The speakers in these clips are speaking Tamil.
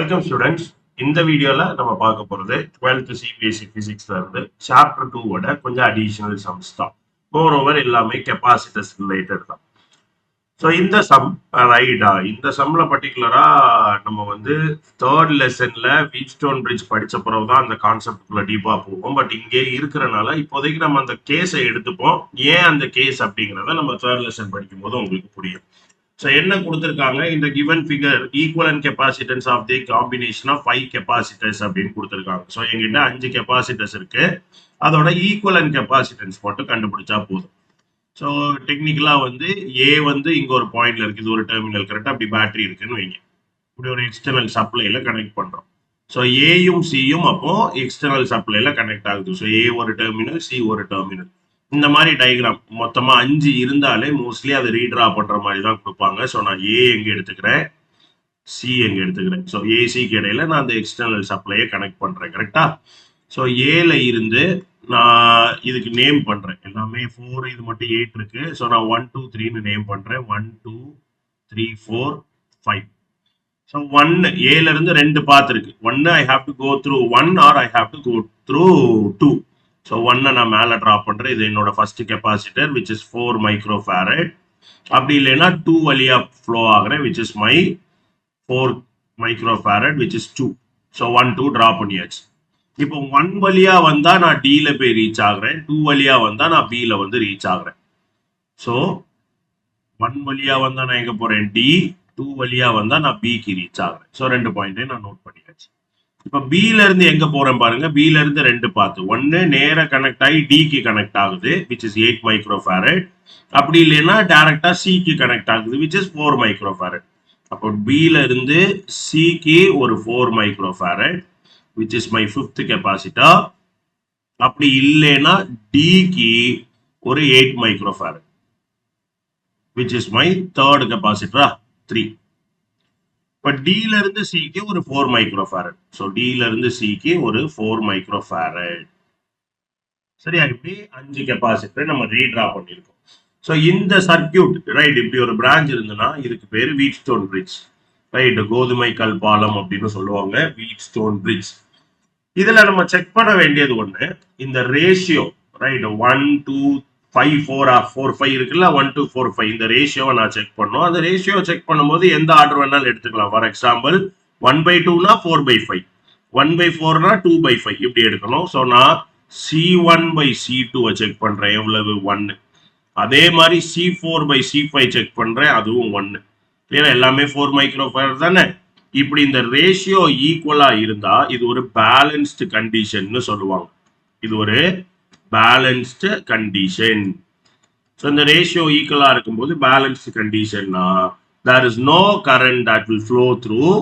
Welcome students. இந்த வீடியோல நம்ம பார்க்க போறது 12th CBSE பிசிக்ஸ்ல இருந்து சாப்டர் 2 ஓட கொஞ்சம் அடிஷனல் சம்ஸ் தான். மோரோவர் எல்லாமே கெபாசிட்டர்ஸ் ரிலேட்டட் தான். ஸோ இந்த சம் ரைடா இந்த சம்ல பர்டிகுலரா நம்ம வந்து தேர்ட் லெசன்ல வீட்ஸ்டோன் பிரிட்ஜ் படிச்ச பிறகு தான் அந்த கான்செப்டுக்குள்ள டீப்பா போவோம். பட் இங்கே இருக்கிறனால இப்போதைக்கு நம்ம அந்த கேஸை எடுத்துப்போம். ஏன் அந்த கேஸ் அப்படிங்கிறத நம்ம தேர்ட் லெசன் படிக்கும் போது உங்களுக்கு புரியும். ஸோ என்ன கொடுத்துருக்காங்க இந்த given figure equivalent capacitance of the combination of 5 capacitors அப்படின்னு கொடுத்துருக்காங்க. ஸோ எங்கிட்ட 5 கெப்பாசிட்டர்ஸ் இருக்கு, அதோட ஈக்குவலன்ட் கெப்பாசிட்டன்ஸ் மட்டும் கண்டுபிடிச்சா போதும். ஸோ டெக்னிக்கலாக வந்து ஏ வந்து இங்கே ஒரு பாயிண்ட்ல இருக்கு, இது ஒரு டெர்மினல் கரெக்டாக அப்படி பேட்டரி இருக்குன்னு வைங்க, இப்படி ஒரு எக்ஸ்டர்னல் சப்ளைல கனெக்ட் பண்றோம். ஸோ ஏயும் சியும் அப்போ எக்ஸ்டர்னல் சப்ளைல கனெக்ட் ஆகுது. ஸோ ஏ ஒரு டெர்மினல், சி ஒரு டெர்மினல். இந்த மாதிரி டயக்ராம் மொத்தமா 5 இருந்தாலே மோஸ்ட்லி அதை ரீட்ரா பண்ற மாதிரி தான் கொடுப்பாங்க. ஸோ நான் ஏ எங்க எடுத்துக்கிறேன், சி எங்க எடுத்துக்கிறேன். ஸோ ஏசிக்கு இடையில நான் அந்த எக்ஸ்டர்னல் சப்ளையை கனெக்ட் பண்றேன் கரெக்டா. ஸோ ஏல இருந்து நான் இதுக்கு நேம் பண்றேன், எல்லாமே 4, இது மட்டும் 8 இருக்கு. ஸோ நான் 1 2 3ன்னு நேம் பண்றேன். 1 2 3 4 5. ஸோ 1 ஏல இருந்து 2 பாத் இருக்கு. 1 I have to go through 1 or I have to go through 2. So 1 நான் மேலே ட்ரா பண்றேன். இது என்னோட first capacitor which is 4 microfarad. அப்படி இல்லைன்னா 2 வழியா ஃப்ளோ ஆகிறேன் which is my 4 microfarad which is 2. So 1 2 draw பண்ணியாச்சு. இப்போ 1 வழியா வந்தா நான் டில போய் ரீச் ஆகுறேன், 2 வழியா வந்தா நான் பில வந்து ரீச் ஆகுறேன். ஸோ 1 வழியா வந்தா நான் எங்க போறேன், டி. 2 வழியா வந்தா நான் பிக்கு ரீச் ஆகுறேன். ஸோ 2 பாயிண்டையும் நான் நோட் பண்ணியாச்சு. இப்ப பில இருந்து எங்க போறேன் பாருங்க, பில இருந்து 2 பார்த்து 1 நேர கனெக்ட் ஆகி டிக்கு கனெக்ட் ஆகுது விச் இஸ் 8 மைக்ரோஃபாரட். அப்படி இல்லைன்னா டைரக்டா சிக்கு கனெக்ட் ஆகுது விச் இஸ் 4 மைக்ரோஃபாரட். அப்போ பில இருந்து சிக்கு ஒரு 4 microfarad which is my 5th capacitor. அப்படி இல்லைன்னா டிக்கு ஒரு 8 microfarad which is my 3rd capacitor 3. இப்ப டில இருந்து சிக்கு ஒரு 4 மைக்ரோஃபாரட். ஸோ டில இருந்து சிக்கு ஒரு 4 மைக்ரோஃபாரட். சரியா, இப்படி 5 கெப்பாசிட்டர் நம்ம ரீட்ரா பண்ணிருக்கோம். ஸோ இந்த சர்க்கியூட் ரைட், இப்படி ஒரு பிரான்ச் இருந்ததுன்னா இதுக்கு பேரு வீட்ஸ்டோன் பிரிட்ஜ் ரைட், கோதுமை கல் பாலம் அப்படின்னு சொல்லுவாங்க, வீட்ஸ்டோன் பிரிட்ஜ். இதுல நம்ம செக் பண்ண வேண்டியது ஒண்ணு, இந்த ரேஷியோ ரைட் 1 2 5 4 4 5 இருக்குல்ல, 1 2 4 5 இந்த ரேஷியோவை நான் செக் பண்ணோம். அந்த ரேஷியோ செக் பண்ணும்போது எந்த ஆர்டர் வேணாலும் எடுத்துக்கலாம். ஃபார் எக்ஸாம்பிள் 1/2னா 4/5, 1/4னா 2/5 இப்படி எடுக்கணும். ஸோ நான் C1/C2 செக் பண்றேன், எவ்வளவு 1. அதே மாதிரி C4/C5 செக் பண்றேன், அதுவும் 1. கிளியரா, எல்லாமே 4 மைக்ரோஃபாரட் தானே. இப்படி இந்த ரேஷியோ ஈக்குவலா இருந்தா இது ஒரு பேலன்ஸ்டு கண்டிஷன் சொல்லுவாங்க. இது ஒரு பேலன்ஸ்டு கண்டிஷன். ஸோ இந்த ரேஷியோ ஈக்குவலா இருக்கும்போது balanced கண்டிஷன்னா there is no current that will flow through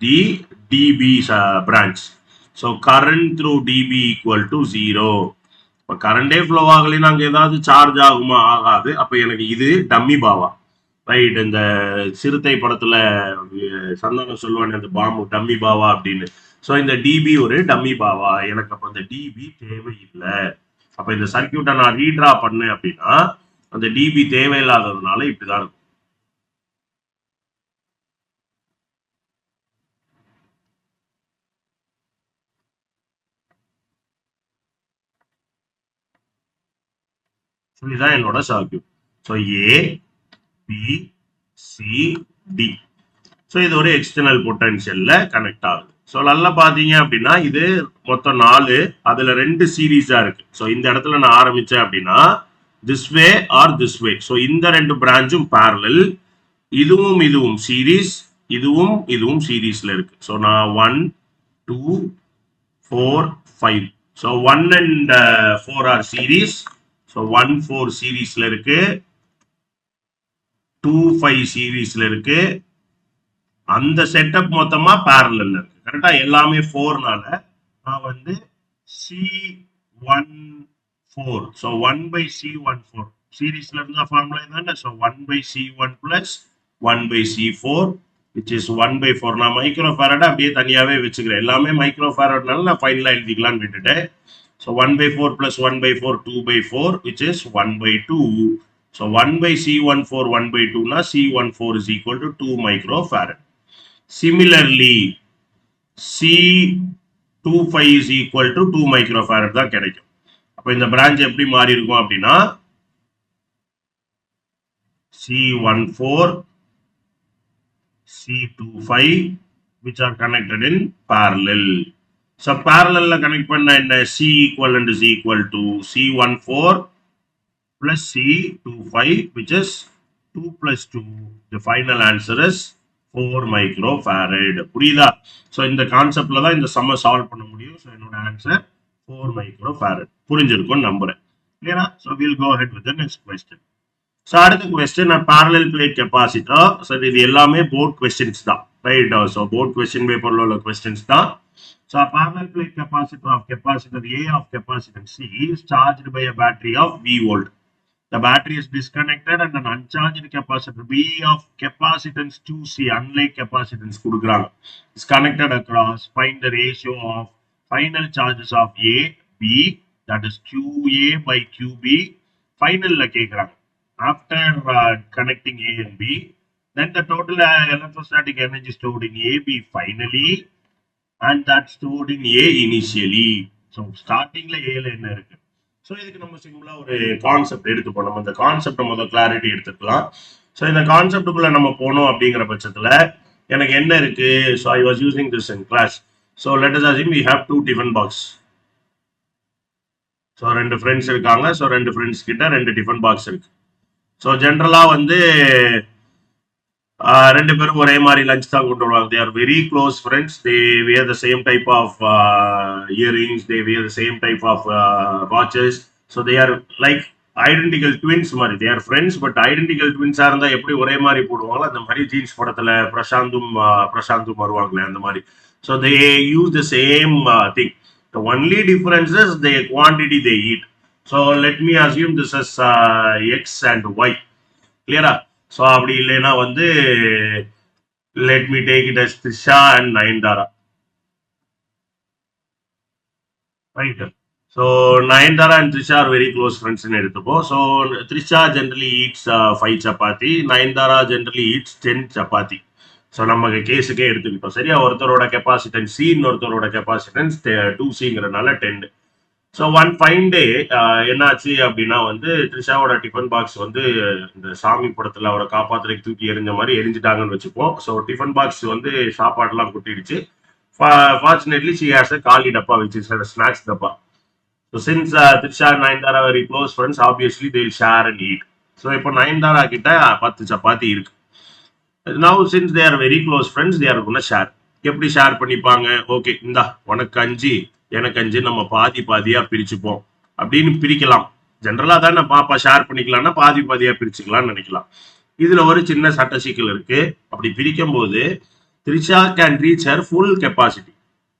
the dB branch. So current through dB equal to 0. இப்போ கரண்டே ஃப்ளோ ஆகலைன்னா அங்கே ஏதாவது சார்ஜ் ஆகுமா, ஆகாது. அப்போ எனக்கு இது டம்மி பாவா ரைட். இந்த சிறுத்தை படத்துல சந்தானம் சொல்லுவாங்க அந்த பாம்பு டம்மி பாவா அப்படின்னு. ஸோ இந்த டிபி ஒரு டம்மி பாவா, எனக்கு அப்போ அந்த டிபி தேவையில்லை. அப்ப இந்த சர்க்கியூட்டை நான் ரீட்ரா பண்ணேன் அப்படின்னா அந்த டிபி தேவையில்லாததுனால இப்படிதான் இருக்கும். இதுதான் என்னோட சர்க்கியூட். ஸோ ஏ பி சி டி. ஸோ இது ஒரு எக்ஸ்டர்னல் பொட்டன்ஷியல்ல கனெக்ட் ஆகுது. ஸோ நல்லா பார்த்தீங்க அப்படின்னா இது மொத்தம் 4, அதுல 2 சீரீஸா இருக்கு. ஸோ இந்த இடத்துல நான் ஆரம்பிச்சேன் அப்படின்னா this way or this way. So இந்த 2 பிரான்ச்சும் பேரலல், இதுவும் இதுவும் சீரீஸ், இதுவும் இதுவும் சீரீஸ்ல இருக்கு. ஸோ நான் 1 2 4 5. So 1 and 4 are series. So 1 4 சீரீஸ்ல இருக்கு, 2 5 சீரீஸ்ல இருக்கு. அந்த செட்டப் மொத்தமா பேரலல் இருக்கு கரெக்டா, எல்லாமே 4னால நான் வந்து C14. ஸோ 1/C14 சீரீஸ்ல இருந்தா ஃபார்முலா தானே. So 1/C1 plus 1/C4 which is 1/4. நான் மைக்ரோஃபாரட் அப்படியே தனியாவே வச்சுக்கிறேன், எல்லாமே மைக்ரோஃபாரட்னால நான் ஃபைனலா எழுதிக்கலாம்னு விட்டுட்டேன். So 1/4 plus 1/4 2/4 which is 1/2. So 1/C14 1/2னா C14 is equal to 2 microfarad. Similarly, C25 is equal to 2 microfarad தான் கிடைக்கும். அப்ப இந்த பிரான்ச் எப்படி மாறி இருக்கும் அப்படின்னா C14 C25 which are connected in parallel. So parallel connect பண்ண என்ன C equivalent is equal to C14 plus C25 which is 2 plus 2. The final answer is 4 microfarad. புரியுதா? So இந்த கான்செப்ட்ல தான் இந்த சம்ம சால்வ் பண்ண முடியும். So என்னோட ஆன்சர் 4 microfarad. புரிஞ்சிருக்கும் நம்புறேன். Clear? So we'll go ahead with the next question. So அடுத்த question a parallel plate capacitor. So இது எல்லாமே board questions தான். Right? So board question paperல உள்ள questions தான். So a parallel plate capacitor of capacitor A of capacitance C is charged by a battery of V volt. The battery is disconnected and an uncharged capacitor B of capacitance 2C, unlike capacitance kudukranga, is connected across. Find the ratio of final charges of A, B, that is QA by QB. Final la kekranga. After connecting A and B, then the total electrostatic energy stored in AB finally and that stored in A initially. So starting la A la enna irukku. So இதுக்கு நம்ம சிம்பிளா ஒரு கான்செப்ட் எடுத்துப்போம். நம்ம இந்த கான்செப்டை முதல் கிளாரிட்டி எடுத்துக்கலாம். ஸோ இந்த கான்செப்டுக்குள்ள நம்ம போனோம் அப்படிங்கிற பட்சத்துல எனக்கு என்ன இருக்கு? So I was using this in class. So let us assume we have 2 tiffin box. So 2 friends இருக்காங்க. ஸோ 2 ஃப்ரெண்ட்ஸ் கிட்ட 2 டிஃபன் பாக்ஸ் இருக்கு. ஸோ ஜென்ரலா வந்து 2 பேரும் ஒரே மாதிரி லஞ்ச் தான் கொண்டு வருவாங்க. They are very close friends. They wear the same type of earrings. They wear the same type of watches. So they are like identical twins மாதிரி. They are friends but identical ட்வின்ஸா இருந்தா எப்படி ஒரே மாதிரி போடுவாங்களோ அந்த மாதிரி ஜீன்ஸ் படத்துல பிரசாந்தும் வருவாங்களே அந்த மாதிரி. So they use the same thing. The only difference is the quantity they eat. So let me assume this is X and Y. Clear? So அப்படி இல்லைன்னா வந்து let me take it as Trisha and Nayandara. Right? So Nayandara and Trisha are very close friends in எடுத்துப்போம். So Trisha generally eats 5 chapati. Nayandara generally eats 10 chapati. So நமக்கு கேஸுக்கே எடுத்துக்கிட்டோம். சரியா? ஒருத்தரோட கெப்பாசிட்டன்ஸ் சி, இன்னொருத்தரோட கெப்பாசிட்டன்ஸ் 2சிங்கிறனால 10. ஸோ ஒன் ஃபைன் டே என்னாச்சு அப்படின்னா வந்து த்ரிஷாவோட டிஃபன் பாக்ஸ் வந்து இந்த சாமி படத்துல அவரை காப்பாத்துறதுக்கு தூக்கி எரிஞ்ச மாதிரி எரிஞ்சிட்டாங்கன்னு வச்சுப்போம். ஸோ டிஃபன் பாக்ஸ் வந்து சாப்பாடுலாம் கொட்டிடுச்சு. ஃபார்ச்சுனேட்லி ஷி ஹேஸ் அ காலி டப்பா விச் இஸ் ஸ்நாக்ஸ் டப்பா. So since Trisha and Nayanthara very close friends obviously they will share and eat. So இப்போ நயன்தாரா கிட்ட 10 சப்பாத்தி இருக்கு. Now since they are very close friends they are gonna share. எப்படி ஷேர் பண்ணிப்பாங்க? ஓகே, இந்தா உனக்கு 5 எனக்கு 5 நம்ம பாதி பாதியா பிரிச்சுப்போம் அப்படின்னு பிரிக்கலாம். ஜென்ரலா தான் பாப்பா ஷேர் பண்ணிக்கலாம்னா பாதி பாதியா பிரிச்சுக்கலாம்னு நினைக்கலாம். இதுல ஒரு சின்ன சட்ட சிக்கல் இருக்கு. அப்படி பிரிக்கும் போது Trisha can reach her full capacity.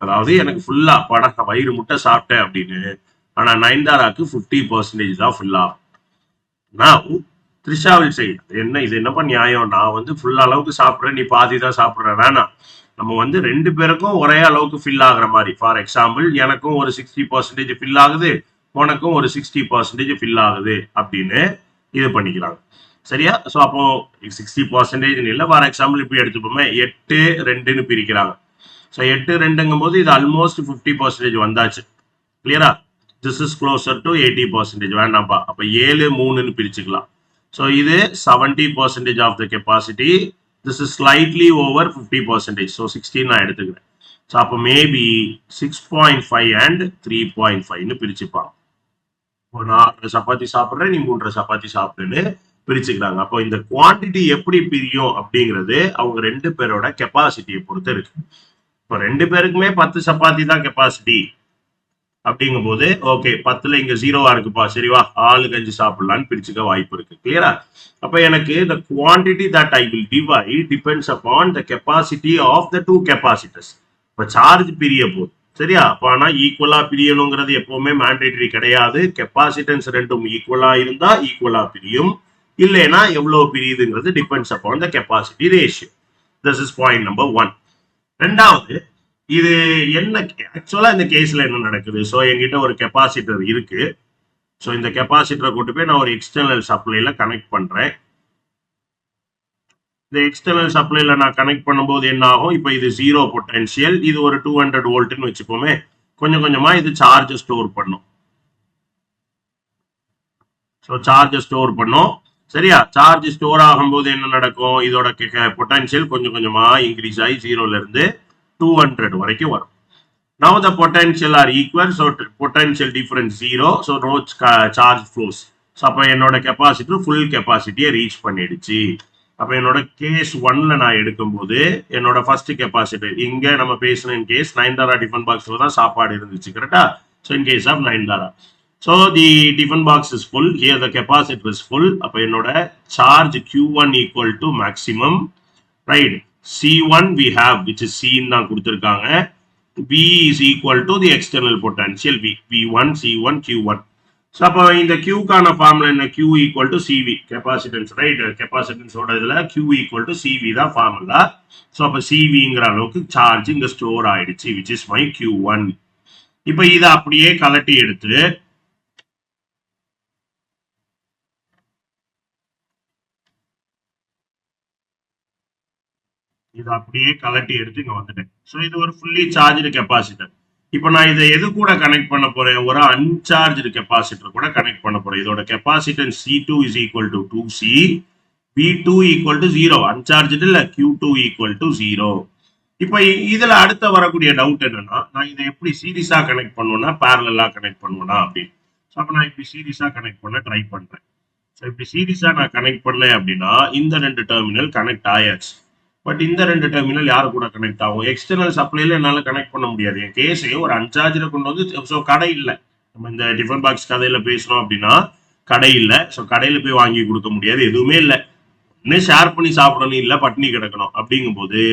அதாவது எனக்கு ஃபுல்லா படம் வயிறு முட்டை சாப்பிட்டேன் அப்படின்னு. ஆனா நயன்தாராக்கு 50% தான் ஃபுல்லா. நான் த்ரிஷா வில் சை என்ன இது என்னப்பா நியாயம்? நான் வந்து ஃபுல் அளவுக்கு சாப்பிட்றேன், நீ பாதி தான் சாப்பிட்ற. வேணாம், நம்ம வந்து 2 பேருக்கும் ஒரே அளவுக்கு ஃபில் ஆகுற மாதிரி. ஃபார் எக்ஸாம்பிள் எனக்கும் ஒரு 60% ஃபில் ஆகுது, உனக்கும் ஒரு 60% ஃபில் ஆகுது அப்படின்னு இது பண்ணிக்கிறாங்க. சரியா? ஸோ அப்போ 60% இல்லை. ஃபார் எக்ஸாம்பிள் இப்படி எடுத்துப்போமே 8-2ன்னு பிரிக்கிறாங்க. ஸோ 8-2ங்கும் போது இது ஆல்மோஸ்ட் 50% வந்தாச்சு. கிளியரா? This is closer to 80%. வேண்டாம்ப்பா, அப்போ 7-3ன்னு பிரிச்சுக்கலாம். ஸோ இது 70% of the capacity. This is slightly over 50%. So 16 நான் எடுத்துக்கிறேன். ஸோ அப்போ மேபி 6.5 and 3.5ன்னு பிரிச்சுப்பாங்க. இப்போ நான் 6 சப்பாத்தி சாப்பிட்றேன், நீ 3 சப்பாத்தி சாப்பிடுன்னு பிரிச்சுக்கிறாங்க. அப்போ இந்த குவான்டிட்டி எப்படி பிரியும் அப்படிங்கிறது அவங்க 2 பேரோட கெப்பாசிட்டியை பொறுத்து இருக்கு. இப்போ 2 பேருக்குமே 10 சப்பாத்தி தான் கெப்பாசிட்டி அப்படிங்கும் போது ஓகே 10ல இங்க 0வா இருக்குப்பா, சரிவா ஆளுக்கு 5 சாப்பிடலான்னு பிரிச்சுக்க வாய்ப்பு இருக்கு. கிளியரா? அப்ப எனக்கு the quantity that I will divide depends upon the capacity of the 2 capacitors. இப்ப சார்ஜ் பிரிய போகுது. சரியா? அப்ப ஆனா ஈக்குவலா பிரியணுங்கிறது எப்பவுமே மேண்டேட்டரி கிடையாது. கெப்பாசிட்டன்ஸ் 2ம் ஈக்குவலா இருந்தா ஈக்குவலா பிரியும். இல்லைன்னா எவ்வளவு பிரியுதுங்கிறது depends upon the capacity ratio. This is point number 1. ரெண்டாவது, இது என்ன ஆக்சுவலா இந்த கேஸ்ல என்ன நடக்குது? ஸோ என்கிட்ட ஒரு கெப்பாசிட்டர் இருக்கு. ஸோ இந்த கெப்பாசிட்டரை கொண்டு போய் நான் ஒரு எக்ஸ்டர்னல் சப்ளைல கனெக்ட் பண்றேன். இந்த எக்ஸ்டர்னல் சப்ளைல நான் கனெக்ட் பண்ணும்போது என்ன ஆகும்? இப்போ இது 0 பொட்டன்ஷியல், இது ஒரு 200 வோல்ட்னு வச்சுப்போமே. கொஞ்சம் கொஞ்சமா இது சார்ஜ் ஸ்டோர் பண்ணும். ஸோ சார்ஜ் ஸ்டோர் பண்ணும். சரியா? சார்ஜ் ஸ்டோர் ஆகும்போது என்ன நடக்கும்? இதோட பொட்டன்ஷியல் கொஞ்சம் கொஞ்சமா இன்க்ரீஸ் ஆகி 0ல இருந்து 200 வரைக்கும் வரும். Now the potential are equal, so potential difference 0, so no charge flows. So அப்ப என்னோட கெப்பாசிட்டி ஃபுல் கெப்பாசிட்டியை ரீச் பண்ணிடுச்சு. அப்ப என்னோட கேஸ் 1ல நான் எடுக்கும்போது என்னோட ஃபர்ஸ்ட் கெப்பாசிட்டி இங்க நம்ம பேசின கேஸ் நயன்தாரா டிஃபன் பாக்ஸ்ல தான் சாப்பாடு இருந்துச்சு, கரெக்டா? So in case of Nayanthara, so the tiffin box is full, here the capacitor is full. அப்ப என்னோட charge Q1 equal to maximum, right? C1 we have, which is C தான் கொடுத்திருக்காங்க. V is equal to the external potential V, V1, C1, Q1. So, அப்போ இந்த Q கான ஃபார்முலா என்ன? Q equal to CV, capacitance, right? Capacitance ஓட இதுல Q equal to CV தான் ஃபார்முலா. ஸோ அப்போ CVங்கிற அளவுக்கு சார்ஜ் இங்க ஸ்டோர் ஆயிடுச்சு, which is my Q1. இப்போ இதை அப்படியே கலட்டி எடுத்து இதை அப்படியே கலட்டி எடுத்து இங்க வந்துட்டேன். ஸோ இது ஒரு ஃபுல்லி சார்ஜ்டு கெப்பாசிட்டர். இப்போ நான் இதை எது கூட கனெக்ட் பண்ண போறேன்? ஒரு அன்சார்ஜ்டு கெப்பாசிட்டர் கூட கனெக்ட் பண்ண போறேன். இதோட capacitance C2 is equal to 2C, V2 equal to 0. Uncharged இல்ல, Q2 equal to 0. இப்போ இதுல அடுத்த வரக்கூடிய டவுட் என்னன்னா, நான் இதை எப்படி சீரிஸா கனெக்ட் பண்ணுவேன்னா பேரலா கனெக்ட் பண்ணுவேனா அப்படின்னு. ஸோ அப்போ நான் இப்படி சீரிஸா கனெக்ட் பண்ண ட்ரை பண்றேன். ஸோ இப்படி சீரிஸா நான் கனெக்ட் பண்ணேன் அப்படின்னா இந்த ரெண்டு டெர்மினல் கனெக்ட் ஆயாச்சு. பட் இந்த ரெண்டு டெர்மினல் யாரு கூட கனெக்ட் ஆகும்? எக்ஸ்டர்னல் சப்ளைல என்னால கனெக்ட் பண்ண முடியாது. என் கேஸே ஒரு அன்சார்ஜரை கொண்டு வந்து, ஸோ கடை இல்லை. நம்ம இந்த டிஃபன் பாக்ஸ் கதையில பேசணும் அப்படின்னா கடை இல்லை. ஸோ கடையில போய் வாங்கி கொடுக்க முடியாது, எதுவுமே இல்லை. இன்னும் ஷேர் பண்ணி சாப்பிடணும், இல்லை பட்னி கிடக்கணும். அப்படிங்கும் போது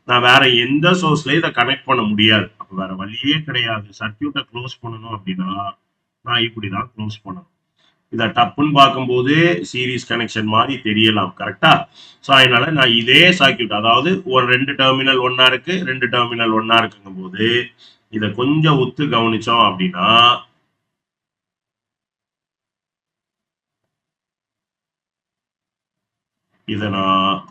நான் வேற எந்த சோர்ஸ்ல இதை கனெக்ட் பண்ண முடியாது. அப்போ வேற வழியே கிடையாது. சர்க்கியூட்டை க்ளோஸ் பண்ணணும் அப்படின்னா நான் இப்படிதான் க்ளோஸ் பண்ணணும். இதை டப்புன்னு பார்க்கும்போது சீரிஸ் கனெக்ஷன் மாதிரி தெரியலாம், கரெக்டா? ஸோ அதனால நான் இதே சர்க்கியூட், அதாவது ஒரு ரெண்டு டெர்மினல் ஒன்னா இருக்கு, ரெண்டு டெர்மினல் ஒன்னா இருக்குங்கும் போது இதை கொஞ்சம் ஒத்து கவனிச்சோம் அப்படின்னா இதை நான்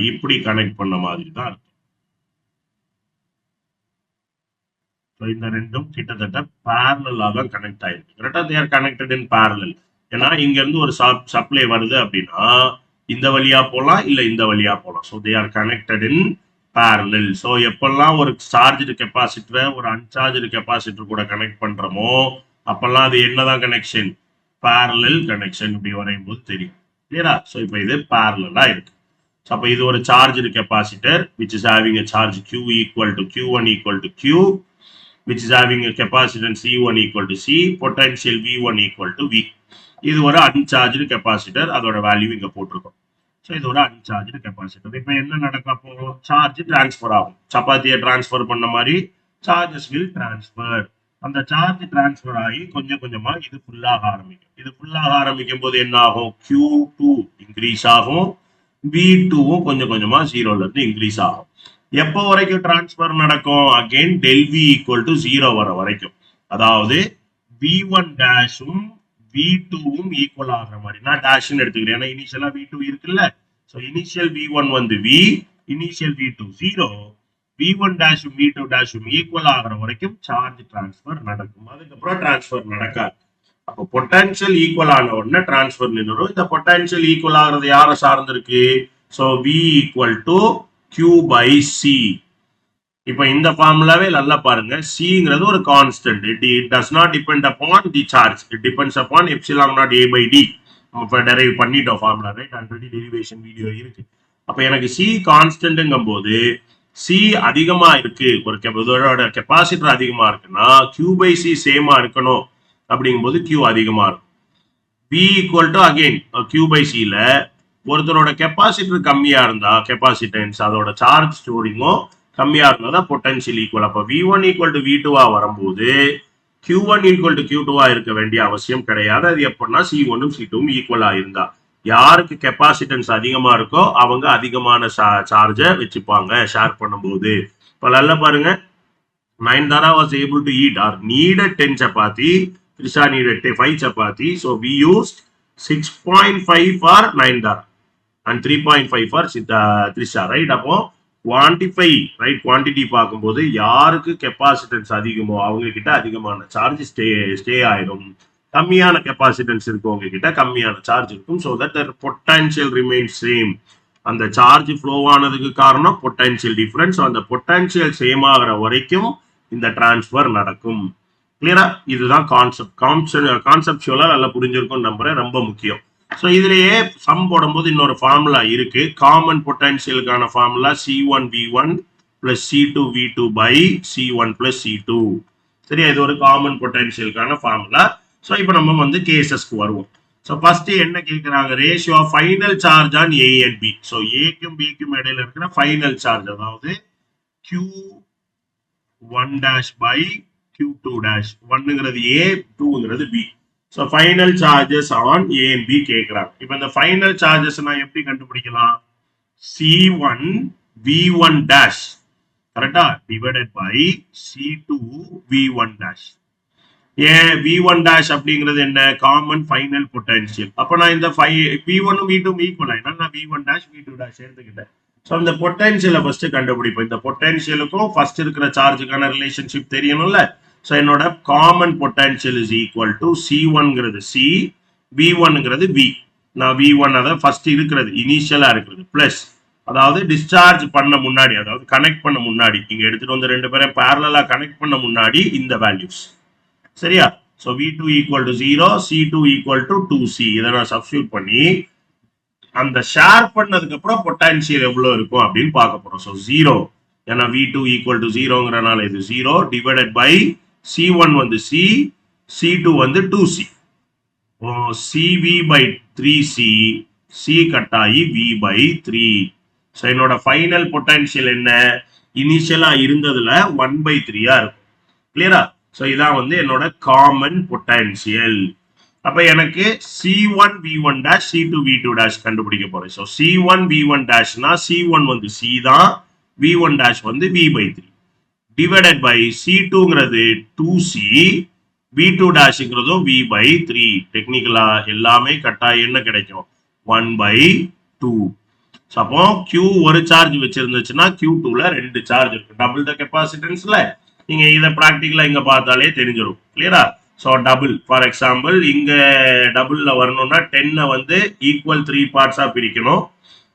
இப்படி கனெக்ட் பண்ண மாதிரி தான் இருக்கும். இந்த ரெண்டும் கிட்டத்தட்ட பேரலா தான் கனெக்ட் ஆயிருக்கு, கரெக்டா? They are connected in parallel. ஏன்னா இங்க இருந்து ஒரு சப்ளை வருது அப்படின்னா இந்த வழியா போலாம், இல்ல இந்த வழியா போலாம். So they R connected in parallel. So எப்பெல்லாம் ஒரு சார்ஜ்டு கெப்பாசிட்டரை ஒரு அன்சார்ஜ்டு கெப்பாசிட்டர் கூட கனெக்ட் பண்றோமோ அப்பெல்லாம் அது என்னதான் கனெக்ஷன்? Parallel connection. இப்படி வரையும் போது தெரியும், கிளியரா? ஸோ இப்போ இது பேரலா இருக்கு. அப்போ இது ஒரு charged capacitor which is having a charge Q equal to Q1 equal to Q, which is having a capacitance C1 equal to C, potential V1 equal to V. இது ஒரு அன்சார்ஜ்டு கெப்பாசிட்டர், அதோட வேல்யூ இங்க போட்டிருக்கோம். ஸோ இது ஒரு அன்சார்ஜ்டு கெப்பாசிட்டர். இப்போ என்ன நடக்கப்போ? சார்ஜ் டிரான்ஸ்ஃபர் ஆகும். சப்பாத்தியை டிரான்ஸ்ஃபர் பண்ண மாதிரி சார்ஜஸ் வில் டிரான்ஸ்ஃபர். அந்த சார்ஜ் டிரான்ஸ்ஃபர் ஆகி கொஞ்சம் கொஞ்சமா இது ஃபுல்லாக ஆரம்பிக்கும். இது ஃபுல்லாக ஆரம்பிக்கும் போது என்ன ஆகும்? Q2 இன்க்ரீஸ் ஆகும், V2வும் கொஞ்சம் கொஞ்சமா 0ல இருந்து இன்க்ரீஸ் ஆகும். எப்போ வரைக்கும் டிரான்ஸ்பர் நடக்கும்? Again del V equal to 0 வர வரைக்கும். அதாவது V1 டேஷும் V2வும் ஈக்குவல் ஆகிற மாதிரி நான் டேஷ்னு எடுத்துக்கிறேன். ஏன்னா இனிஷியலா V2 இருக்குல்ல. ஸோ இனிஷியல் V1 வந்து V, இனிஷியல் V2 0, V1 டேஷும் V2 டேஷும் ஈக்குவல் ஆகிற வரைக்கும் சார்ஜ் டிரான்ஸ்பர் நடக்கும். அதுக்கப்புறம் டிரான்ஸ்பர் நடக்காது. அப்போ பொட்டன்ஷியல் ஈக்குவல் ஆன உடனே டிரான்ஸ்பர் நின்றுடும். இந்த பொட்டன்ஷியல் ஈக்குவல் ஆகிறது யாரை சார்ந்திருக்கு? So V equal to Q by C. இப்போ இந்த ஃபார்முலாவே நல்லா பாருங்க. Cங்கிறது ஒரு constant. It does not depend upon the charge, it depends upon epsilon not A by D. இப்போ டெரைவ் பண்ணிட்டோம் formula, right? Already derivation video இருக்கு. அப்போ எனக்கு C கான்ஸ்டன்ட்ங்கும் போது C அதிகமா இருக்கு, ஒரு கெப்பாசிட்டர் அதிகமா இருக்குன்னா Q by C சேமா இருக்கணும். அப்படிங்கும்போது Q அதிகமா இருக்கும். V equal to again Q by C ல ஒருத்தரோட கெப்பாசிட்டர் கம்மியா இருந்தா கெப்பாசிட்டன்ஸ், அதோட சார்ஜ் ஸ்டோரிங்கும் கம்மியா இருந்தா தான் பொட்டன்ஷியல் ஈக்குவல். அப்ப V1 ஈக்குவல் டு V2 வரும்போது Q1 ஈக்குவல் டு Q2 இருக்க வேண்டிய அவசியம் கிடையாது. அது எப்படின்னா C1ம் C2ம் ஈக்குவலா இருந்தா. யாருக்கு கெப்பாசிட்டன்ஸ் அதிகமா இருக்கோ அவங்க அதிகமான சார்ஜை வச்சுப்பாங்க ஷேர் பண்ணும்போது. இப்ப நல்லா பாருங்க, Nayandara was able to eat or needed 10 chapati. Trisha needed 5 chapati. So we used 6.5 for Nayandara and 3.5 for Trisha, right? அப்போ குவான்டிஃபை ரைட் குவான்டிட்டி பார்க்கும்போது யாருக்கு கெப்பாசிட்டன்ஸ் அதிகமோ அவங்க கிட்ட அதிகமான சார்ஜ் ஸ்டே ஆயிடும். கம்மியான கெப்பாசிட்டன்ஸ் இருக்கவங்க கிட்ட கம்மியான சார்ஜ் இருக்கும். So that potential remain same. அந்த சார்ஜ் ஃப்ளோ ஆனதுக்கு காரணம் பொட்டன்ஷியல் டிஃபரன்ஸ். அந்த பொட்டன்ஷியல் சேம் ஆகிற வரைக்கும் இந்த டிரான்ஸ்ஃபர் நடக்கும். கிளியரா? இதுதான் கான்செப்ட். கான்செப்டுவலா நல்லா புரிஞ்சிருக்கும் நம்புறேன். ரொம்ப முக்கியம். ஸோ இதுலயே சம் போடும்போது இன்னொரு ஃபார்முலா இருக்கு. காமன் பொட்டன்ஷியலுக்கான formula C1V1 plus C2V2 by C1 plus C2. சரியா? இது ஒரு காமன் பொட்டன்ஷியலுக்கான ஃபார்முலா. ஸோ இப்போ நம்ம வந்து கேசஸ்க்கு வருவோம். ஸோ ஃபர்ஸ்ட் என்ன கேட்குறாங்க? Ratio of final charge on A and B. So ஏக்கும் பிக்கும் இடையில இருக்கிற ஃபைனல் சார்ஜ், அதாவது Q1 dash by Q2 dash. 1ங்கிறது A, 2ங்கிறது B. So final charges on A and B கேட்குறாங்க. இப்போ இந்த ஃபைனல் சார்ஜஸ் நான் எப்படி கண்டுபிடிக்கலாம்? C1 V1 dash கரெக்டா divided by C2 V1 dash. ஏன் V1 dash அப்படிங்கிறது என்ன? Common final potential. அப்போ நான் இந்த V1 V2 ஈக்குவல் ஆயினா நான் V1 dash V2 dash எடுத்துக்கிட்டேன். ஸோ இந்த பொட்டன்ஷியலை ஃபர்ஸ்ட் கண்டுபிடிப்போம். இந்த பொட்டன்ஷியலுக்கும் ஃபர்ஸ்ட் இருக்கிற சார்ஜுக்கான ரிலேஷன்ஷிப் தெரியணும்ல. ஸோ என்னோட common potential is equal to C1ங்கிறது C, V1ங்கிறது V. நான் V1 அதாவது ஃபர்ஸ்ட் இருக்கிறது இனிஷியலா இருக்கிறது பிளஸ், அதாவது டிஸ்சார்ஜ் பண்ண முன்னாடி, அதாவது கனெக்ட் பண்ண முன்னாடி, இங்க எடுத்துட்டு வந்து ரெண்டு பேரும் பேரலா கனெக்ட் பண்ண முன்னாடி இந்த வேல்யூஸ். சரியா? So V2 equal to 0, C2 equal to 2C. இதை நான் சப்ஸ்டியூட் பண்ணி அந்த ஷேர் பண்ணதுக்கு அப்புறம் பொட்டன்ஷியல் எவ்வளவு இருக்கும் அப்படின்னு பார்க்க போறோம். ஸோ 0, ஏன்னா V2 ஈக்குவல் டு 0ங்கிறனால இது 0 டிவைடட் பை C1 வந்து C, C2 வந்து 2C. CV by 3C, C கட்டாயி V by 3. So என்னோட ஃபைனல் பொட்டன்ஷியல் என்ன? இனிஷியலா இருந்ததுல 1/3 இருக்கும். கிளியரா? ஸோ இதான் வந்து என்னோட காமன் பொட்டன்ஷியல். அப்ப எனக்கு C1 V1 dash C2 V2 dash கண்டுபிடிக்க போறேன். ஸோ C1 V1 dashனா C1 வந்து C தான், V1 dash வந்து V by 3 டிவைடட் பை C2ங்கிறது 2C, V2 டேஷ்ங்கிறதும் V by 3. டெக்னிக்கலா எல்லாமே கட்டாயம் என்ன கிடைக்கும்? 1/2. அப்போ Q ஒரு சார்ஜ் வச்சிருந்துச்சுன்னா Q2ல 2 சார்ஜ் இருக்கு. டபுள் த கெப்பாசிட்டன்ஸ்ல. நீங்க இதை பிராக்டிக்கலா இங்க பார்த்தாலே தெரிஞ்சிடும். கிளியரா? ஸோ டபுள் ஃபார் எக்ஸாம்பிள் இங்க டபுள்ல வரணும்னா 10 வந்து ஈக்குவல் 3 பார்ட்ஸா பிரிக்கணும்.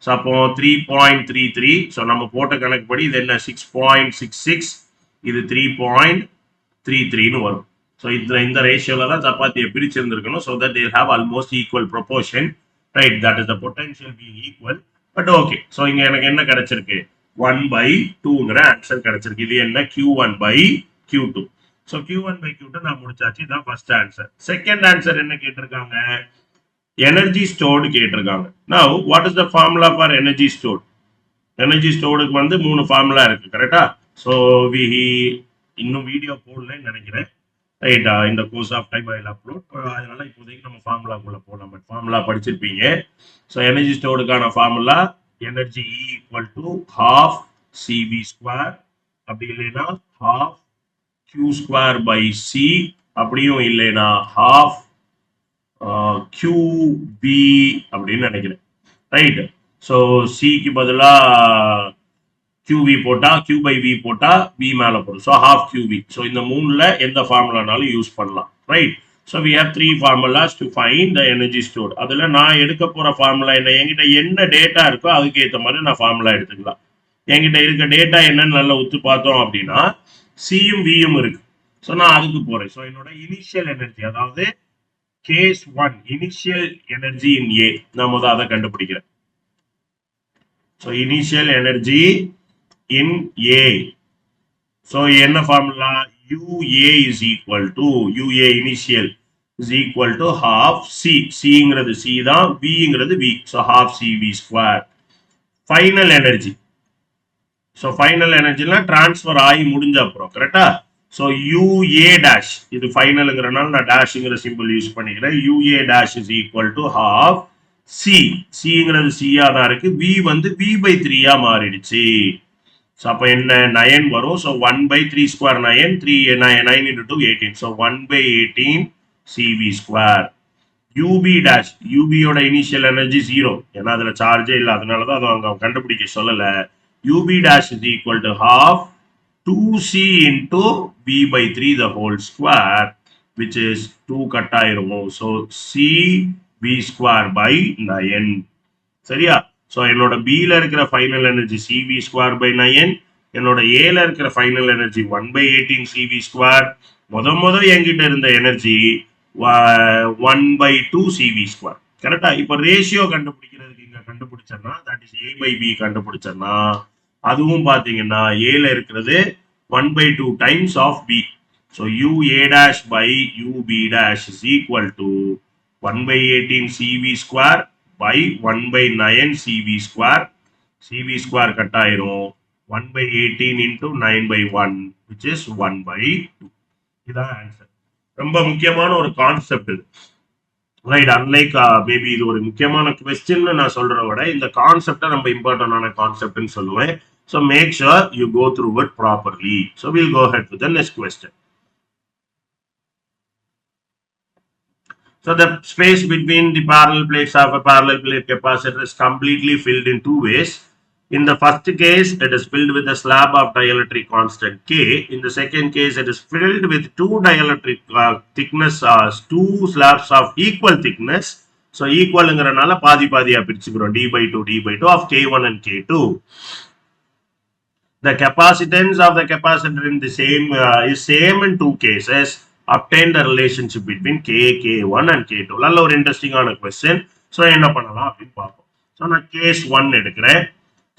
ஸோ அப்போ 3.33. ஸோ நம்ம போட்ட கணக்குப்படி இது என்ன? 6.66. இது 3.33ன்னு வரும். ஸோ இந்த ரேஷியோல தான் சப்பாத்தியை பிரிச்சிருந்திருக்கணும். So that they'll have almost equal proportion, right? That is the potential being equal. But okay, so இங்க எனக்கு என்ன கிடைச்சிருக்கு? 1/2ங்கிற ஆன்சர் கிடைச்சிருக்கு. இது என்ன? Q1 by Q2. So Q1 by Q2 நான் முடிச்சாச்சு. இதான் ஃபர்ஸ்ட் ஆன்சர். செகண்ட் ஆன்சர் என்ன கேட்டிருக்காங்க? எனர்ஜி ஸ்டோர்டு கேட்டிருக்காங்க. Now what is the formula for energy stored? Energy ஸ்டோர்டுக்கு வந்து 3 ஃபார்முலா இருக்கு. கரெக்டா? ஸோ இன்னும் வீடியோ போடலன்னு நினைக்கிறேன். ரைட்டா? இந்த course of time I upload. அதனால இப்போதைக்கு நம்ம ஃபார்முலாக்குள்ள போகலாம். பட் ஃபார்முலா படிச்சிருப்பீங்க. ஸோ எனர்ஜி ஸ்டோர்டுக்கான formula energy E equal to ½ CV², அப்படி இல்லைன்னா ½ Q² by C, அப்படியும் இல்லைன்னா ½ QB அப்படின்னு நினைக்கிறேன். ரைட்? ஸோ சிக்கு பதிலா QV போட்டா Q by V போட்டா V மேல போடும். So ½ QV. ஸோ இந்த மூணுல எந்த ஃபார்முலானாலும் யூஸ் பண்ணலாம். Right? So we have 3 formulas to find the energy stored. அதுல நான் எடுக்க போற ஃபார்முலா என்ன? என்கிட்ட என்ன டேட்டா இருக்கோ அதுக்கு ஏற்ற மாதிரி நான் ஃபார்முலா எடுத்துக்கலாம். என்கிட்ட இருக்க டேட்டா என்னன்னு நல்லா ஒத்து பார்த்தோம் அப்படின்னா சியும் வியும் இருக்கு. ஸோ நான் அதுக்கு போறேன். ஸோ என்னோட இனிஷியல் எனர்ஜி, அதாவது கேஸ் 1 இனிஷியல் எனர்ஜி இன் ஏ, நான் முதல் அதை கண்டுபிடிக்கிறேன். So initial energy in A. So என்ன formula? UA is equal to UA initial is equal to ½ C. Cங்கிறது C தான், Vங்கிறது V. So ½ CV². Final energy. So final எனர்ஜினா டிரான்ஸ்ஃபர் ஆகி முடிஞ்ச அப்புறம். கரெக்டா? ஸோ UA dash, இது ஃபைனலுங்கிறனால நான் டேஷ்ங்கிற சிம்பிள் யூஸ் பண்ணிக்கிறேன். UA dash is equal to ½ C. Cங்கிறது C தான் இருக்கு. V வந்து V by 3 மாறிடுச்சு. ஸோ அப்போ என்ன 9 வரும். So 1/3 square 9, 3 9 into 2 18. So 1/18 CV square. UB dash, யூபியோட இனிஷியல் எனர்ஜி 0, ஏன்னா அதுல சார்ஜே இல்லை, அதனால தான் அதை அவங்க கண்டுபிடிக்க சொல்லல. UB dash is equal to half 2c into v/3 the whole square, which is 2 cut ஆயிரும். So C v square by 9. சரியா? ஸோ என்னோட பில இருக்கிற final energy CV square by 9, என்னோட ஏல இருக்கிற ஃபைனல் எனர்ஜி 1/18 சிவி ஸ்கொயர். முத என்கிட்ட இருந்த எனர்ஜி 1/2 சிவி ஸ்கொயர். கரெக்டா? இப்போ ரேஷியோ கண்டுபிடிக்கிறதுக்கு இங்க கண்டுபிடிச்சேன்னா, தட் இஸ் a/b கண்டுபிடிச்சேன்னா, அதுவும் பாத்தீங்கன்னா ஏல இருக்கிறது 1/2 times of b. So ua dash by ub dash is equal to 1/18 cv square by 1/9 cv square. cv square cut ஆயிரும். 1/18 into 9/1, which is 1/2. இதான் ஆன்சர். ரொம்ப முக்கியமான ஒரு கான்செப்ட் இது. ரைட். அன்லைக் மேபி இது ஒரு முக்கியமான கொஸ்டின் நான் சொல்றத விட இந்த கான்செப்டை நம்ம இம்பார்ட்டன்டான கான்செப்ட்னு சொல்லுவேன். So make sure you go through it properly. So we'll go ahead with the next question. So the space between the parallel plates of a parallel plate capacitor is completely filled in two ways. In the first case, it is filled with a slab of dielectric constant K. In the second case, it is filled with two dielectric thickness, two slabs of equal thickness. So equal ங்கறனால பாதி பாதியா பிரிச்சுக்கிறோம், d/2 of K1 and K2. The capacitance of the capacitor in the same is same in two cases. Obtain the relationship between K1 and K2. நல்ல ஒரு இன்ட்ரெஸ்டிங்கான கொஸ்டின். ஸோ என்ன பண்ணலாம் அப்படின்னு பார்ப்போம். ஸோ நான் கேஸ் 1 எடுக்கிறேன்.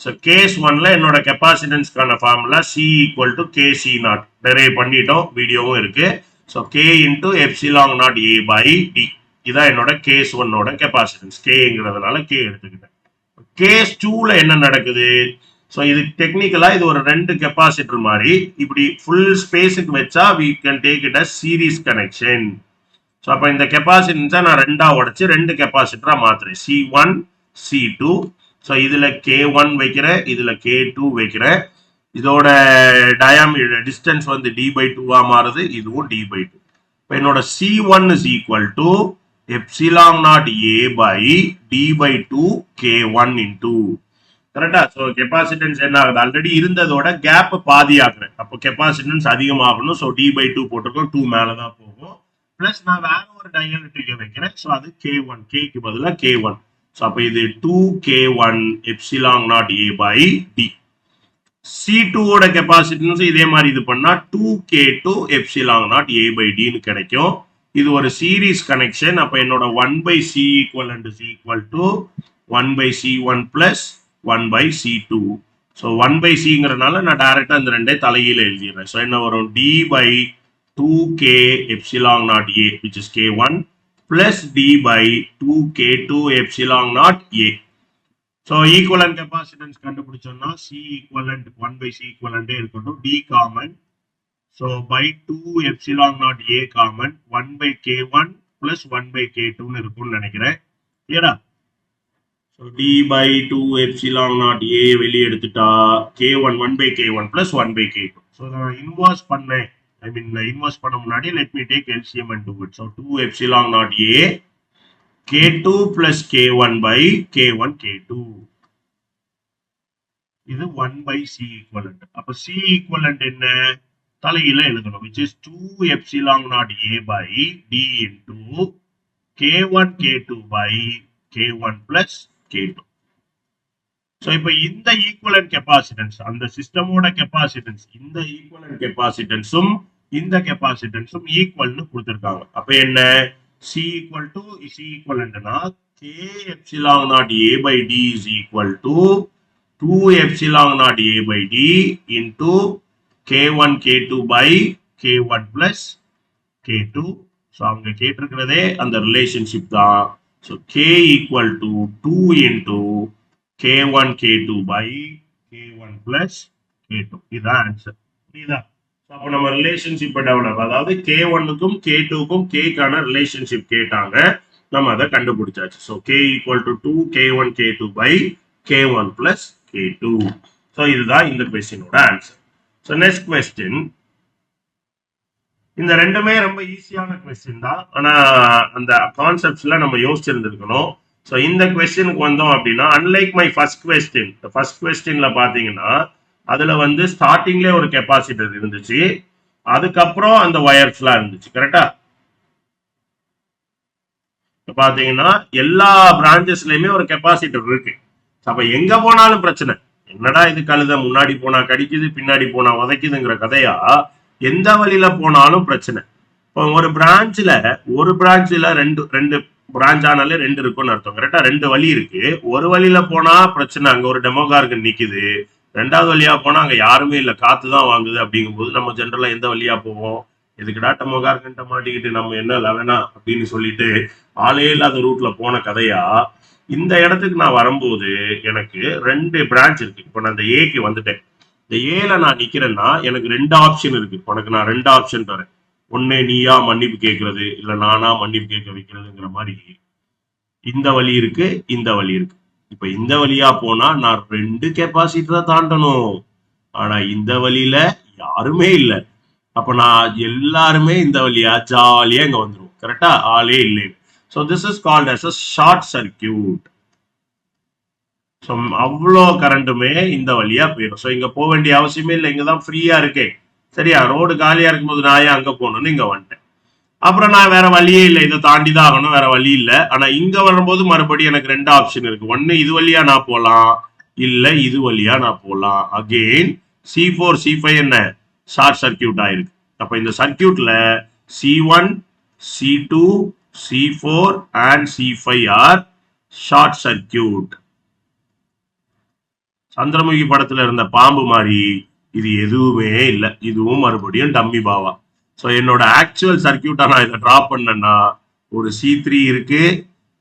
ஸோ கேஸ் 1ல என்னோட கெப்பாசிட்டன்ஸ்க்கான formula C equal to KC0 derive பண்ணிட்டோம், வீடியோவும் இருக்கு. So K into epsilon naught A by D. இதான் என்னோட கேஸ் 1ஓட கெப்பாசிட்டன்ஸ். Kங்கிறதுனால K எடுத்துக்கிட்டேன். கேஸ் 2ல என்ன நடக்குது? ஸோ இது டெக்னிக்கலா இது ஒரு ரெண்டு கெப்பாசிட்டர் மாதிரி இப்படி ஃபுல் ஸ்பேஸுக்கு வச்சா we can take it as series connection. So அப்போ இந்த கெப்பாசிட்டன்ஸை நான் ரெண்டா உடைச்சு ரெண்டு கெப்பாசிட்டரா மாத்துறேன், C1 C2. ஸோ இதுல K1 வைக்கிறேன், இதுல K2 வைக்கிறேன். இதோட டயாமீட்டர் டிஸ்டன்ஸ் வந்து d/2 மாறுது, இதுவும் d/2. இப்போ என்னோட C1 is equal to epsilon naught A by d/2 K1 into. கரெக்டா? ஸோ கெப்பாசிட்டன்ஸ் என்ன ஆகுது? ஆல்ரெடி இருந்ததோட கேப் பாதி ஆகுறேன். அப்போ கெப்பாசிட்டன்ஸ் அதிகமாகணும். ஸோ d/2 போட்டிருக்கோம், 2 மேலதான் போகும். பிளஸ் நான் வேற ஒரு டயலக்ட்ரிக்கை வைக்கிறேன். ஸோ அது K1, Kக்கு பதிலாக K1. ஸோ அப்போ இது 2K1 epsilon naught A by D. C2ஓட கெப்பாசிட்டன்ஸ் இதே மாதிரி இது பண்ணா 2K2 epsilon naught A by Dன்னு கிடைக்கும். இது ஒரு சீரீஸ் கனெக்ஷன். அப்போ என்னோட 1/C equivalent is equal to 1/C1 plus 1/C2. So 1/Cங்கிறதுனால நான் டைரக்டா இந்த ரெண்டே தலையில எழுதிடுறேன். ஸோ என்ன வரும்? d/2k epsilon naught A, which is K1, plus d/2K2 epsilon naught A. So equivalent capacitance கண்டுபிடிச்சோம்னா C equivalent 1/C equivalent இருக்கட்டும், D common. So by 2 epsilon naught A காமன், 1/K1 plus 1/K2ன்னு இருக்கும்னு நினைக்கிறேன். ஏடா? So d/2 epsilon naught A வெளியே எடுத்துட்டா K1 1/K1 plus 1/K2. So நான் இன்வர்ஸ் பண்ணேன். I mean இன்வர்ஸ் பண்ண முன்னாடி let me take LCM and do it. So 2 epsilon naught A K2 plus K1 by K1 K2. இது 1/C equivalent. அப்ப C equivalent என்ன? தலையில எழுதணும், which is 2 epsilon naught A by D into K1 K2 by K1 plus K2. So இப்போ இந்த ஈக்குவலன்ட் கெப்பாசிட்டன்ஸ், அந்த சிஸ்டமோட கெப்பாசிட்டன்ஸ், இந்த ஈக்குவலன்ட் கெப்பாசிட்டன்ஸும் இந்த கெப்பாசிட்டன்ஸும் ஈக்குவல்னு கொடுத்திருக்காங்க. அப்ப என்ன? C equal to is equivalentனா K epsilon naught A by D is equal to 2 epsilon naught A by D into K1 K2 by K1 plus K2. So அவங்க கேட்டிருக்கிறதே அந்த ரிலேஷன்ஷிப் தான். So K equal to 2 into K1 K2 by K1 plus K2. இதுதான் ஆன்சர். புரியுதா? அப்போ நம்ம ரிலேஷன்ஷிப் டெவலப், அதாவது K1க்கும் K2க்கும் Kக்கான ரிலேஷன்ஷிப் கேட்டாங்க, நம்ம அதை கண்டுபிடிச்சாச்சு. So K equal to 2 K1 K2 by K1 plus K2. So இதுதான் இந்த கொஸ்டினோட ஆன்சர். ஸோ நெக்ஸ்ட் கொஸ்டின், இந்த ரெண்டுமே ரொம்ப ஈஸியான கொஸ்டின் தான், ஆனா அந்த கான்செப்ட்ஸ்ல நம்ம யோசிச்சிருந்திருக்கணும். ஸோ இந்த கொஸ்டினுக்கு வந்தோம் அப்படின்னா, unlike my first question, first கொஸ்டின்ல பாத்தீங்கன்னா அதுல வந்து ஸ்டார்டிங்லேயே ஒரு கெப்பாசிட்டர் இருந்துச்சு, அதுக்கப்புறம் அந்த வயர்ஸ்லாம் இருந்துச்சு. கரெக்டா? பாத்தீங்கன்னா எல்லா பிரான்ச்சஸ்லயுமே ஒரு கெப்பாசிட்டர் இருக்கு. அப்ப எங்க போனாலும் பிரச்சனை. என்னடா இது கழுத, முன்னாடி போனா கடிக்குது பின்னாடி போனா உதைக்குதுங்கிற கதையா எந்த வழியில போனாலும் பிரச்சனை. இப்போ ஒரு பிரான்ச்ல ரெண்டு ரெண்டு பிரான்ச் ஆனாலே ரெண்டு இருக்கும்னு அர்த்தம். கரெக்டா? ரெண்டு வழி இருக்கு. ஒரு வழியில போனா பிரச்சனை, அங்க ஒரு டெமோகார்கன் நிக்குது. ரெண்டாவது வழியா போனா அங்க யாருமே இல்ல, காத்துதான் வாங்குது. அப்படிங்கும் போது நம்ம ஜென்ரலா எந்த வழியா போவோம்? எதுக்குடா டெமோகார்கன்ட்ட மாட்டிக்கிட்டு நம்ம என்ன லெவனா அப்படின்னு சொல்லிட்டு ஆளே இல்லாத ரூட்ல போன கதையா இந்த இடத்துக்கு நான் வரும்போது எனக்கு ரெண்டு பிரான்ச் இருக்கு. இப்போ நான் இந்த ஏக்கு வந்துட்டேன். இந்த ஏல நான் நிக்கிறேன்னா எனக்கு ரெண்டு ஆப்ஷன் இருக்கு. உனக்கு நான் ரெண்டு ஆப்ஷன் தரேன். ஒண்ணு நீயா மன்னிப்பு கேட்கறது, இல்ல நானா மன்னிப்பு கேட்க வைக்கிறதுங்கிற மாதிரி இந்த வழி இருக்கு, இந்த வழி இருக்கு. இப்ப இந்த வழியா போனா நான் ரெண்டு கெப்பாசிட்டரை தாண்டணும். ஆனா இந்த வழியில யாருமே இல்ல. அப்ப நான் எல்லாருமே இந்த வழியா ஜாலியா இங்க வந்துரும். கரெக்டா? ஆளே இல்லை. So this is called as a short circuit. So அவ்வளோ கரண்ட்டுமே இந்த வழியா போயிடும். ஸோ இங்க போக வேண்டிய அவசியமே இல்லை, இங்கதான் ஃப்ரீயா இருக்கே. சரியா? ரோடு காலியா இருக்கும்போது நான் ஏன் அங்க போகணும்னு இங்க வந்துட்டேன். அப்புறம் நான் வேற வழியே இல்லை, இதை தாண்டி தான் ஆகணும், வேற வழி இல்லை. ஆனா இங்க வரும்போது மறுபடியும் எனக்கு ரெண்டு ஆப்ஷன் இருக்கு. ஒன்னு இது வழியா நான் போலாம், இல்ல இது வழியா நான் போலாம். அகெயின் C4 C5 என்ன ஷார்ட் சர்க்கியூட் ஆயிருக்கு. அப்ப இந்த சர்க்கியூட்ல C1 C2 C4 and C5 are short circuit. Chandramukhi படத்துல இருந்த பாம்பு மாதிரி இது எதுவுமே இல்லை. இதுவும் மறுபடியும் டம்மி பாவா. ஸோ என்னோட ஆக்சுவல் சர்க்கியூட்டா நான் இதை டிரா பண்ணேன்னா ஒரு C3 இருக்கு,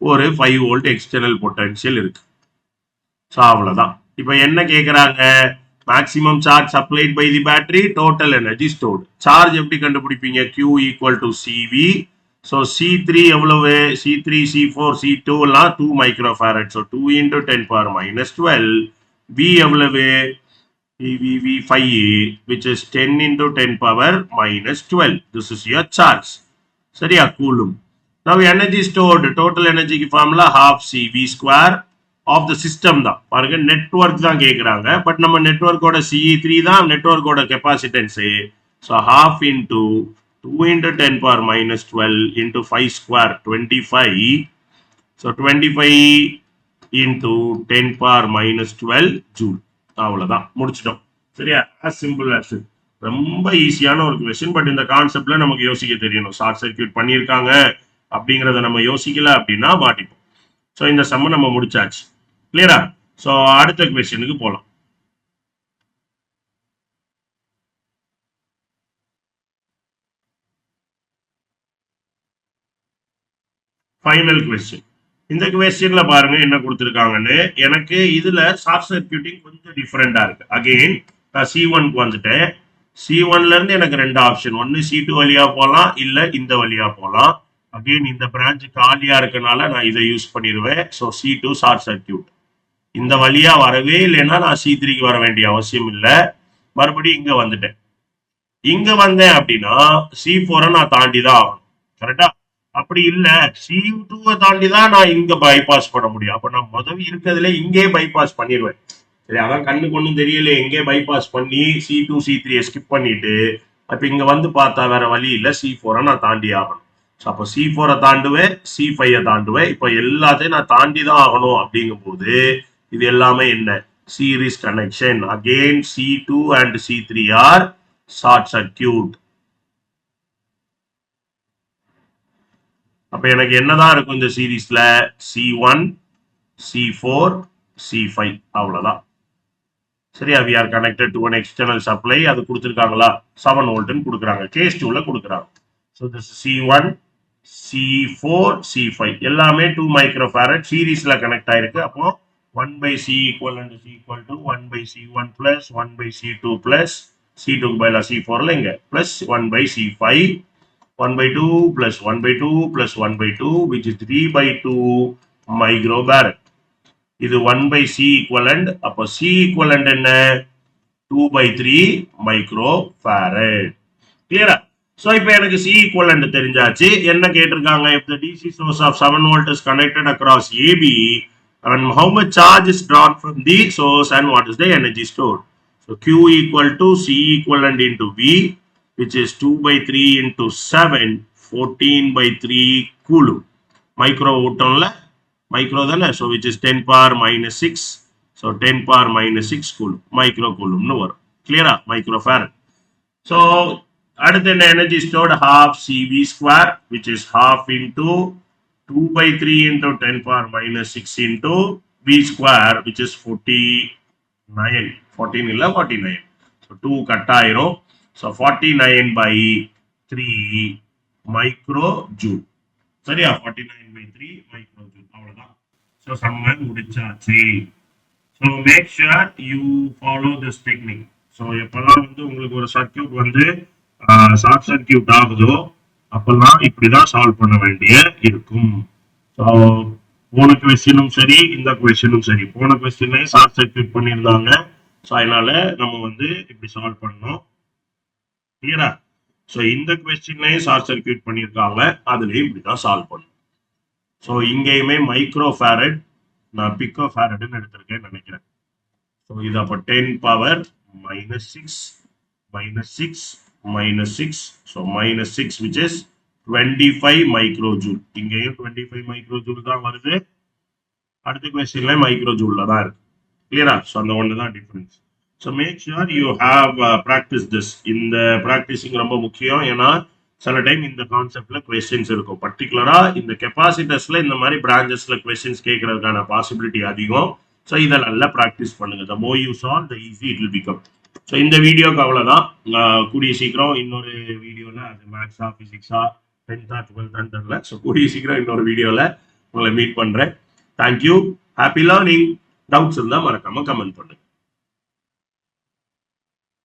ஒரு 5 வோல்ட் எக்ஸ்டர்னல் பொட்டன்ஷியல் இருக்கு. ஸோ அவ்வளவுதான். இப்போ என்ன கேட்குறாங்க? Maximum charge supplied by the battery, total energy stored. Charge எப்படி கண்டுபிடிப்பீங்க? Q equal to CV. So C3 எவ்வளவு? C3 C4 C2 எல்லாம் 2 micro farad. So 2 into 10⁻12. V எவ்வளவு? V5A, which is 10 into 10⁻12. This is your charge. சரியா? Coulomb. Now energy stored, total energy formula half CV square of the system தான். பாருங்க நெட்வொர்க் தான் கேக்குறாங்க. பட் நம்ம நெட்வொர்க்கோட CE3 தான் நெட்வொர்க்கோட capacitance. So half into 2 into 10⁻12 into 5 square 25. So 25 into 10⁻12 joule. அவ்வளவுதான், முடிச்சிட்டோம். சரியா? as simple as it. ரொம்ப ஈஸியான ஒரு கொஸ்டின். பட் இந்த கான்செப்ட்ல நமக்கு யோசிக்க தெரியணும். ஷார்ட் சர்க்கியூட் பண்ணியிருக்காங்க அப்படிங்கிறத நம்ம யோசிக்கல அப்படின்னா மாட்டிப்போம். ஸோ இந்த சம்ம நம்ம முடிச்சாச்சு. கிளியரா? ஸோ அடுத்த கொஸ்டினுக்கு போகலாம். Final question. இந்த கொஸ்டின்ல பாருங்க என்ன கொடுத்துருக்காங்கன்னு. எனக்கு இதுல ஷார்ட் சர்க்கியூட்டிங் கொஞ்சம் டிஃபரெண்டா இருக்கு. அகெயின் நான் C1க்கு வந்துட்டேன். C1ல இருந்து எனக்கு ரெண்டு ஆப்ஷன். ஒன்னு C2 வழியா போகலாம், இல்ல இந்த வழியா போகலாம். அகெயின் இந்த பிரான்ச் காலியா இருக்கனால நான் இதை யூஸ் பண்ணிடுவேன். So C2 short circuit. இந்த வழியா வரவே இல்லைன்னா நான் C3க்கு வர வேண்டிய அவசியம் இல்லை. மறுபடியும் இங்க வந்துட்டேன். இங்க வந்தேன் அப்படின்னா C4 நான் தாண்டி தான் ஆகணும். கரெக்டா? அப்படி இல்ல C2 தாண்டி தான் நான் இங்க பைபாஸ் பண்ண முடியும். அப்ப நான் முதல் இருக்கிறதுல இங்கே பைபாஸ் பண்ணிடுவேன். சரி, அதான் கண்ணுக்கு ஒன்றும் தெரியல, எங்கே பைபாஸ் பண்ணி C2 C3 ஸ்கிப் பண்ணிட்டு அப்ப இங்க வந்து பார்த்தா வேற வழி இல்ல, C4 நான் தாண்டி ஆகணும். அப்போ C4 தாண்டுவேன், C5 தாண்டுவேன். இப்ப எல்லாத்தையும் நான் தாண்டி தான் ஆகணும். அப்படிங்கும் போது இது எல்லாமே என்ன? Series connection. Again C2 and C3 are short circuit. அப்ப எனக்கு என்னதான் இருக்கும் இந்த சீரீஸ்ல? C1 C4 C5 அவ்வளவுதான். சரியா? we are connected to an external supply. அது கொடுத்திருக்காங்களா? 7 வோல்ட்னு கொடுக்குறாங்க. கேஸ் 2ல கொடுக்குறாங்க. so this is C1 C4 C5 எல்லாமே 2 மைக்ரோ ஃபேரட் சீரீஸ்ல கனெக்ட் ஆயிருக்கு. அப்போ 1 by C equal is equal to 1 by C1 plus 1 by C2 plus C2 by C4ல இங்க plus 1 by C5. 1 by 2 plus 1 by 2 plus 1 by 2, which is 3 by 2 microfarad. இது 1 by C equivalent. அப்போ C equivalent என்ன 2 by 3 மைக்ரோ ஃபாரட். கிளியரா? So இப்போ எனக்கு C equivalent தெரிஞ்சாச்சு. என்ன கேட்டிருக்காங்க? If the DC source of 7 volt is connected across AB and how much charge is drawn from the source and what is the energy stored? So Q equal to C equivalent into V, which is 2 by 3 into 7, 14 by 3 coulomb. Micro ஓட்டம்ல micro தானே, so which is 10 power minus 6, so 10 power minus 6 coulomb, micro coulomb னு வரும். கிளியரா? Micro farad. So அடுத்து என்ன energy stored half CV square, which is half into 2 by 3 into 10 power minus 6 into V square, which is 49, 14 இல்ல 49, so 2 கட் ஆயிரும், so 49 by 3 மைக்ரோ ஜூல். சரியா? 49 by 3 மைக்ரோ ஜூல். அவ்வளவுதான். so சம்ம முடிச்சாச்சு. so make sure you follow this technique. so எப்பெல்லாம் வந்து உங்களுக்கு ஒரு சர்க்யூட் வந்து ஷார்ட் சர்க்யூட் ஆகுதோ அப்பெல்லாம் இப்படிதான் சால்வ் பண்ண வேண்டிய இருக்கும். ஸோ போன கொஸ்டினும் சரி, இந்த கொஸ்டினும் சரி, போன கொஸ்டினே ஷார்ட் சர்க்யூட் பண்ணியிருந்தாங்க. ஸோ அதனால நம்ம வந்து இப்படி சால்வ் பண்ணோம். கிளியரா? ஸோ இந்த கொஸ்டின்லயும் ஷார்ட் சர்க்யூட் பண்ணியிருக்காங்க, அதுலயும் இப்படிதான் சால்வ் பண்ணும். ஸோ இங்கேயுமே மைக்ரோ ஃபாரட், நான் பிக்கோ ஃபாரட்னு எடுத்திருக்கேன்னு நினைக்கிறேன். ஸோ இது அப்போ 10 power minus 6 minus 6 minus 6, so minus 6 which is 25 microjoule. இங்கேயும் 25 microjoule தான் வருது. அடுத்த கொஸ்டின்ல மைக்ரோஜூல்ல தான் இருக்கு. கிளியரா? ஸோ அந்த ஒன்று தான் difference. So make sure you have practice this. இந்த ப்ராக்டிஸிங் ரொம்ப முக்கியம். ஏன்னா சில டைம் இந்த கான்செப்ட்ல கொஸ்டின்ஸ் இருக்கும். பர்டிகுலரா இந்த கெப்பாசிட்டர்ஸ்ல இந்த மாதிரி பிரான்ச்சஸ்ல கொஸ்டின்ஸ் கேட்கறதுக்கான பாசிபிலிட்டி அதிகம். ஸோ இதை நல்லா ப்ராக்டிஸ் பண்ணுங்க. the more you solve the easy it will become. So இந்த வீடியோக்கு அவ்வளோதான். கூடிய சீக்கிரம் இன்னொரு வீடியோவில், அது மேக்ஸா ஃபிசிக்ஸா 10th 12th தெரியல. ஸோ கூடிய சீக்கிரம் இன்னொரு வீடியோவில் உங்களை மீட் பண்ணுறேன். தேங்க்யூ. Happy learning. டவுட்ஸ் இருந்தால் மறக்காம கமெண்ட் பண்ணுங்க.